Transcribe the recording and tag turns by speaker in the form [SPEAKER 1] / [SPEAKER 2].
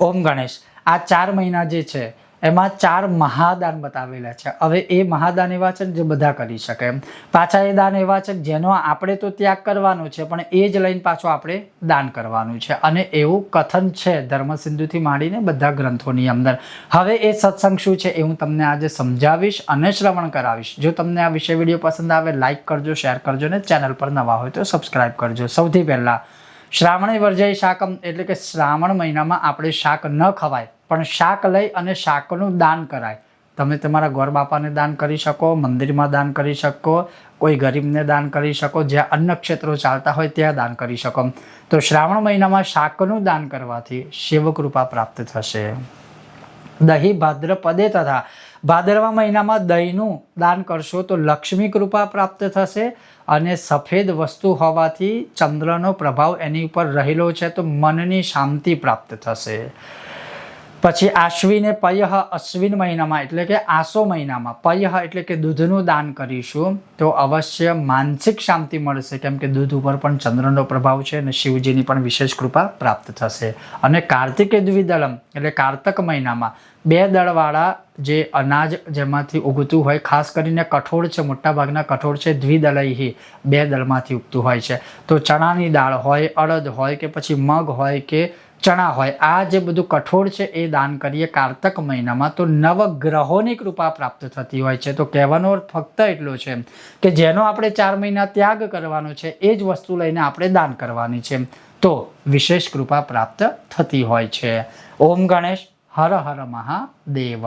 [SPEAKER 1] ઓમ ગણેશ, આ 4 મહિના જે છે એમાં 4 મહાદાન બતાવેલા છે. હવે એ મહાદાન એવા છે જે બધા કરી શકે એમ. પાછા એ દાન એવા છે જેનો આપણે તો ત્યાગ કરવાનો છે પણ એ જ લઈને પાછો આપણે દાન કરવાનું છે. અને એવું કથન છે ધર્મસિંધુથી માંડીને બધા ગ્રંથોની અંદર. હવે એ સત્સંગ શું છે એ હું તમને આજે સમજાવીશ અને શ્રવણ કરાવીશ. જો તમને આ વિષય વિડીયો પસંદ આવે લાઇક કરજો, શેર કરજો ને ચેનલ પર નવા હોય તો સબસ્ક્રાઈબ કરજો. સૌથી પહેલા શ્રાવણે વર્જય શાકમ એટલે કે શ્રાવણ મહિનામાં આપણે શાક ન ખવાય પણ શાક લઈ અને શાકનું દાન કરાય. તમે તમારા ગોર બાપાને દાન કરી શકો, મંદિરમાં દાન કરી શકો, કોઈ ગરીબને દાન કરી શકો, જ્યાં અન્ન ક્ષેત્રો ચાલતા હોય ત્યાં દાન કરી શકો. તો શ્રાવણ મહિનામાં શાકનું દાન કરવાથી શિવકૃપા પ્રાપ્ત થશે. દહીં ભાદ્રપદે તથા ભાદરવા મહિનામાં દહીંનું દાન કરશો તો લક્ષ્મી કૃપા પ્રાપ્ત થશે. અને સફેદ વસ્તુ હોવાથી ચંદ્રનો પ્રભાવ એની ઉપર રહેલો છે તો મનની શાંતિ પ્રાપ્ત થશે. પછી આશ્વિને પયઃ અશ્વિન મહિનામાં એટલે કે આસો મહિનામાં પયઃ એટલે કે દૂધનું દાન કરીશું તો અવશ્ય માનસિક શાંતિ મળશે. કેમ કે દૂધ ઉપર પણ ચંદ્રનો પ્રભાવ છે અને શિવજીની પણ વિશેષ કૃપા પ્રાપ્ત થશે. અને કાર્તિકે દ્વિદળમ એટલે કારતક મહિનામાં 2 દળવાળા જે અનાજ જેમાંથી ઉગતું હોય, ખાસ કરીને કઠોળ છે, મોટા ભાગના કઠોળ છે દ્વિદળૈહી 2 દળમાંથી ઉગતું હોય છે. તો ચણાની દાળ હોય, અડદ હોય કે પછી મગ હોય કે ચણા હોય, આ જે બધું કઠોળ છે એ દાન કરીએ કારતક મહિનામાં તો નવગ્રહોની કૃપા પ્રાપ્ત થતી હોય છે. તો કહેવાનો અર્થ ફક્ત એટલો છે કે જેનો આપણે 4 મહિના ત્યાગ કરવાનો છે એ જ વસ્તુ લઈને આપણે દાન કરવાની છે તો વિશેષ કૃપા પ્રાપ્ત થતી હોય છે. ઓમ ગણેશ, હર હર મહાદેવ.